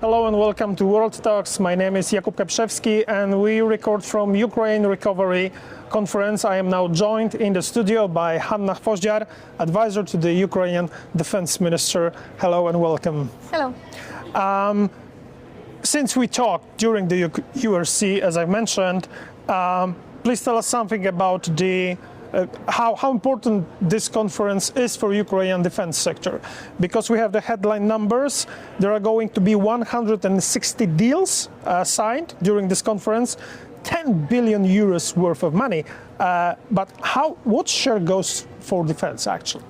Hello and welcome to World Talks. My name is Jakub Kapiszewski and we record from Ukraine Recovery Conference. I am now joined in the studio by Gvozdiar, advisor to the Ukrainian Defense Minister. Hello and welcome. Hello. Since we talked during the URC, as I mentioned, please tell us something about the how important this conference is for Ukrainian defense sector, because we have the headline numbers. There are going to be 160 deals signed during this conference, 10 billion euros worth of money. But what share goes for defense actually?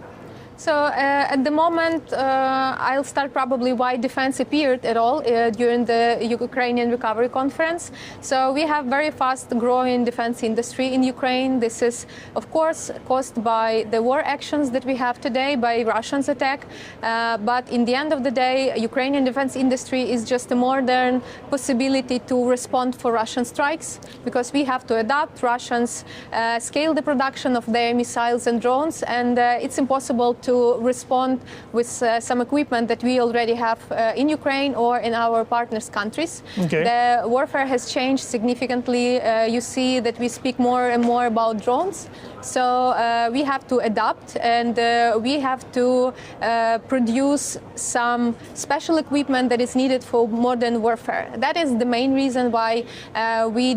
So at the moment, I'll start probably why defense appeared at all during the Ukrainian Recovery Conference. So we have very fast growing defense industry in Ukraine. This is, of course, caused by the war actions that we have today, by Russia's attack. But in the end of the day, Ukrainian defense industry is just a modern possibility to respond for Russian strikes, because we have to adapt. Russians scale the production of their missiles and drones, and it's impossible to respond with some equipment that we already have in Ukraine or in our partners' countries. Okay. The warfare has changed significantly. You see that we speak more and more about drones. So we have to adapt, and we have to produce some special equipment that is needed for modern warfare. That is the main reason why we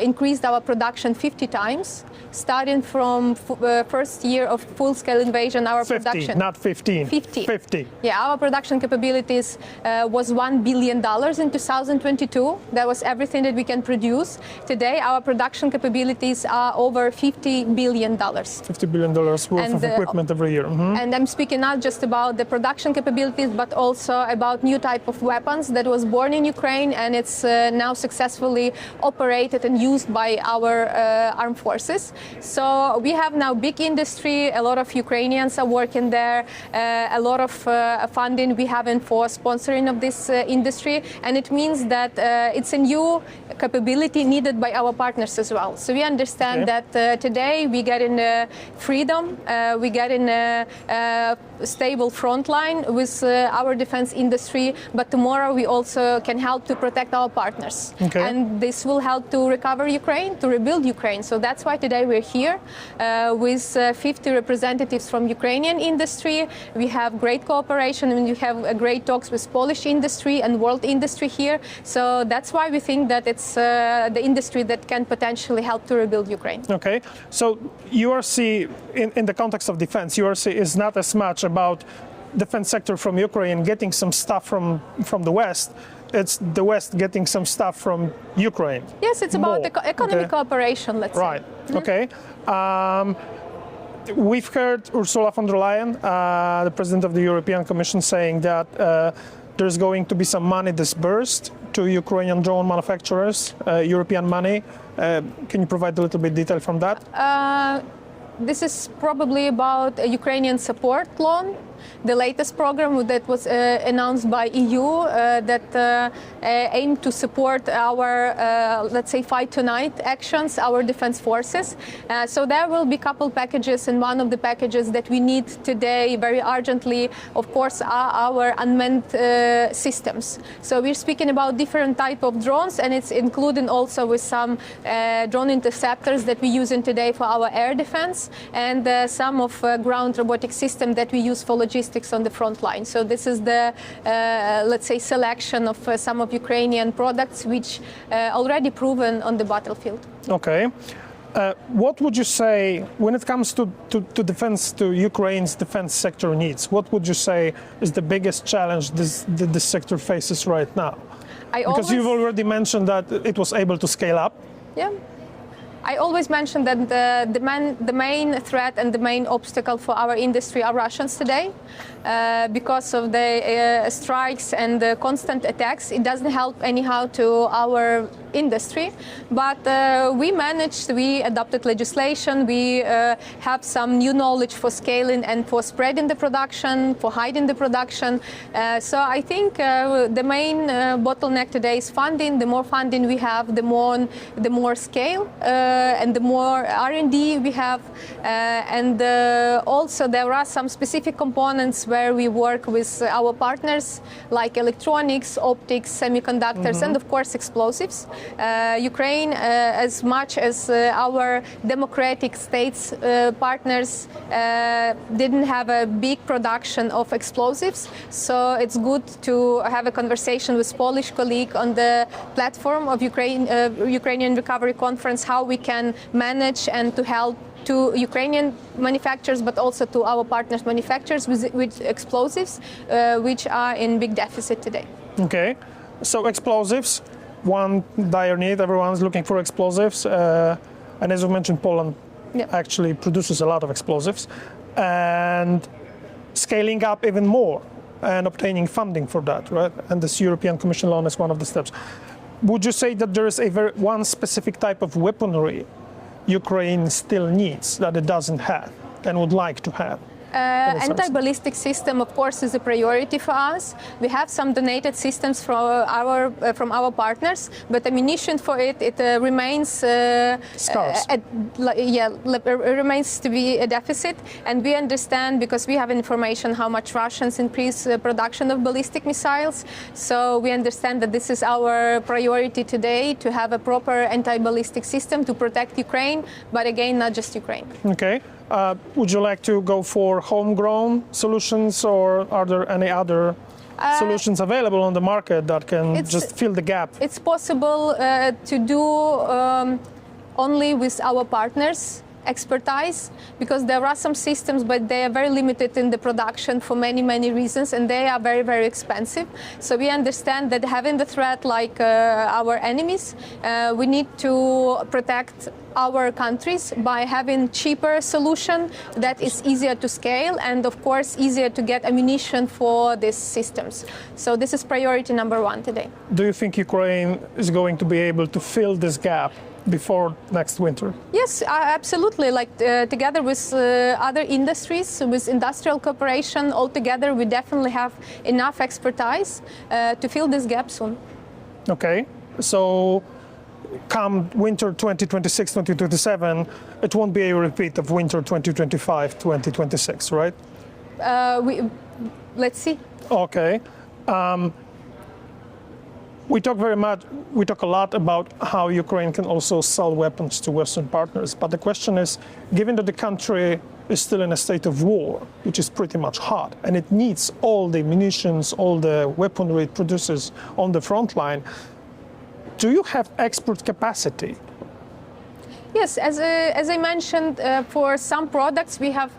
increased our production 50 times. Starting from first year of full-scale invasion, our 50, production... not 15. 50. 50. Yeah, our production capabilities was $1 billion in 2022. That was everything that we can produce. Today, our production capabilities are over $50 billion. $50 billion worth of equipment every year. Mm-hmm. And I'm speaking not just about the production capabilities, but also about new type of weapons that was born in Ukraine, and it's now successfully operated and used by our armed forces. So we have now big industry. A lot of Ukrainians are working there. A lot of funding we have for sponsoring of this industry, and it means that it's a new capability needed by our partners as well. So we understand that today we get in freedom, we get in a stable front line with our defense industry, but tomorrow we also can help to protect our partners. Okay. And this will help to recover Ukraine, to rebuild Ukraine. So that's why today we're here with 50 representatives from Ukrainian industry. We have great cooperation, and we have great talks with Polish industry and world industry here. So that's why we think that it's the industry that can potentially help to rebuild Ukraine. Okay, so URC, in the context of defense, URC is not as much about defense sector from Ukraine getting some stuff from the West. It's the West getting some stuff from Ukraine. Yes, it's about economic cooperation, let's say. Right, okay. We've heard Ursula von der Leyen, the President of the European Commission, saying that there's going to be some money disbursed to Ukrainian drone manufacturers, European money. Can you provide a little bit detail from that? This is probably about a Ukrainian support loan, the latest program that was announced by EU that aimed to support our, let's say, fight tonight actions, our defense forces. So there will be a couple packages, and one of the packages that we need today very urgently, of course, are our unmanned systems. So we're speaking about different type of drones, and it's including also with some drone interceptors that we use today for our air defense, and some of ground robotic system that we use for logistics on the front line. So this is the, let's say, selection of some of Ukrainian products which already proven on the battlefield. Okay. What would you say, when it comes to defense, to Ukraine's defense sector needs, what would you say is the biggest challenge this sector faces right now? Because you've already mentioned that it was able to scale up. Yeah. I always mention that the main threat and the main obstacle for our industry are Russians today. Because of the strikes and the constant attacks, it doesn't help anyhow to our industry. But we adopted legislation, we have some new knowledge for scaling and for spreading the production, for hiding the production. So I think the main bottleneck today is funding. The more funding we have, the more scale and the more R&D we have. And also there are some specific components where we work with our partners, like electronics, optics, semiconductors, and of course explosives. Ukraine, as much as our democratic states partners didn't have a big production of explosives, so it's good to have a conversation with Polish colleague on the platform of Ukrainian Recovery Conference, how we can manage and to help to Ukrainian manufacturers, but also to our partners manufacturers with explosives, which are in big deficit today. Okay, so explosives, one dire need, everyone's looking for explosives. And as you mentioned, Poland actually produces a lot of explosives. And scaling up even more and obtaining funding for that, right? And this European Commission loan is one of the steps. Would you say that there is one specific type of weaponry Ukraine still needs that it doesn't have and would like to have? Anti-ballistic system, of course, is a priority for us. We have some donated systems from our partners, but ammunition for it remains scarce. Remains to be a deficit. And we understand, because we have information how much Russians increase production of ballistic missiles. So we understand that this is our priority today, to have a proper anti-ballistic system to protect Ukraine, but again, not just Ukraine. Okay. Would you like to go for homegrown solutions, or are there any other solutions available on the market that can just fill the gap? It's possible to do only with our partners' expertise, because there are some systems, but they are very limited in the production for many reasons, and they are very expensive. So we understand that having the threat like our enemies, we need to protect our countries by having cheaper solution that is easier to scale, and of course easier to get ammunition for these systems. So this is priority number one today. Do you think Ukraine is going to be able to fill this gap before next winter? Yes, absolutely. Like together with other industries, with industrial cooperation, all together, we definitely have enough expertise to fill this gap soon. Okay, so come winter 2026-2027, it won't be a repeat of winter 2025-2026, right? Let's see. Okay. We talk a lot about how Ukraine can also sell weapons to Western partners. But the question is, given that the country is still in a state of war, which is pretty much hot, and it needs all the munitions, all the weaponry it produces on the front line, do you have export capacity? Yes, as I mentioned, for some products we have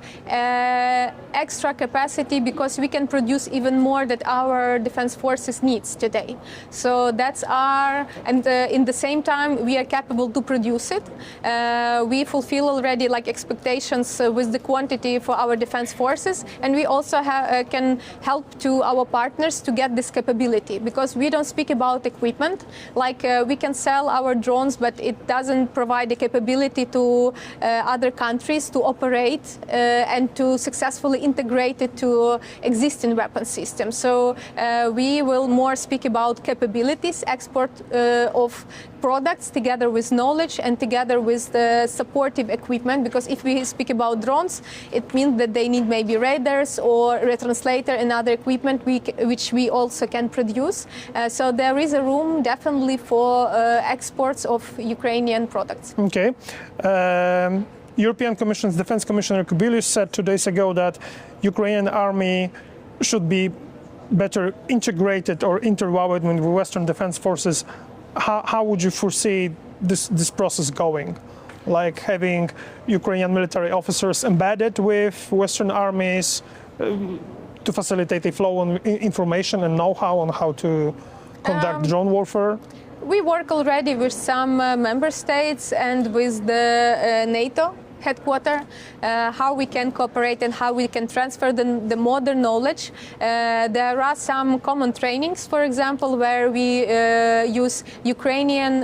extra capacity because we can produce even more that our defense forces needs today. So that's and in the same time we are capable to produce it. We fulfill already like expectations with the quantity for our defense forces, and we also can help to our partners to get this capability, because we don't speak about equipment. Like we can sell our drones, but it doesn't provide the capability to other countries to operate and to successfully integrate it to existing weapon systems. So we will more speak about capabilities, export of products together with knowledge and together with the supportive equipment, because if we speak about drones, it means that they need maybe radars or retranslator and other equipment which we also can produce. So there is a room definitely for exports of Ukrainian products. Okay. European Commission's Defense Commissioner Kubilius said 2 days ago that Ukrainian army should be better integrated or interwoven with Western defense forces. How would you foresee this process going? Like having Ukrainian military officers embedded with Western armies to facilitate a flow of information and know-how on how to conduct drone warfare? We work already with some member states and with the NATO headquarters, how we can cooperate and how we can transfer the modern knowledge. There are some common trainings, for example, where we use Ukrainian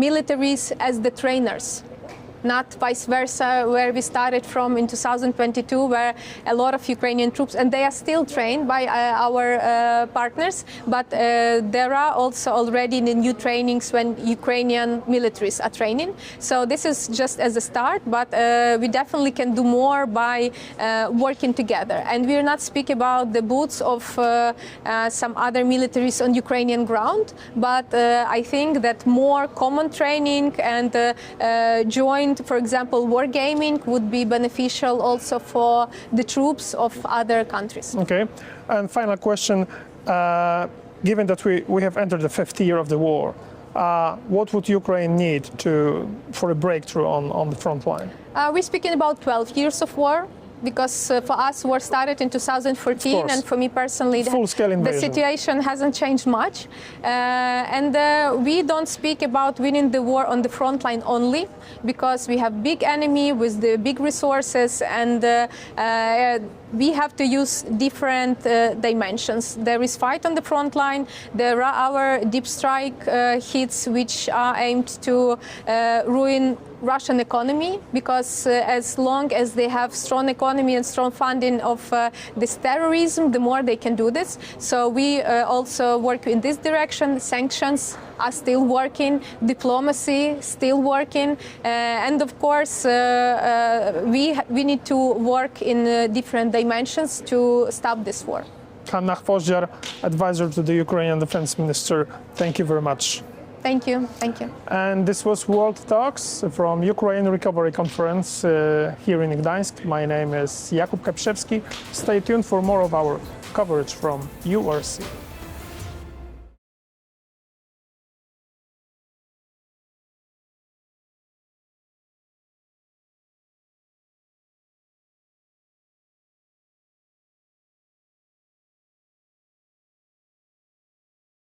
militaries as the trainers, not vice versa, where we started from in 2022, where a lot of Ukrainian troops, and they are still trained by our partners, but there are also already the new trainings when Ukrainian militaries are training. So this is just as a start, but we definitely can do more by working together. And we are not speaking about the boots of some other militaries on Ukrainian ground, but I think that more common training and joint, for example, wargaming would be beneficial also for the troops of other countries. Okay, and final question, given that we have entered the 5th year of the war, what would Ukraine need for a breakthrough on the front line? We're speaking about 12 years of war, because for us, war started in 2014, and for me personally, the situation hasn't changed much. And we don't speak about winning the war on the front line only, because we have big enemy with the big resources, and we have to use different dimensions. There is fight on the front line. There are our deep strike hits, which are aimed to ruin Russian economy, because as long as they have strong economy and strong funding of this terrorism, the more they can do this. So we also work in this direction. Sanctions are still working, diplomacy still working, and of course we need to work in different dimensions to stop this war. Hanna Gvozdiar, advisor to the Ukrainian Defense Minister, thank you very much. Thank you. Thank you. And this was World Talks from Ukraine Recovery Conference here in Gdańsk. My name is Jakub Kapiszewski. Stay tuned for more of our coverage from URC.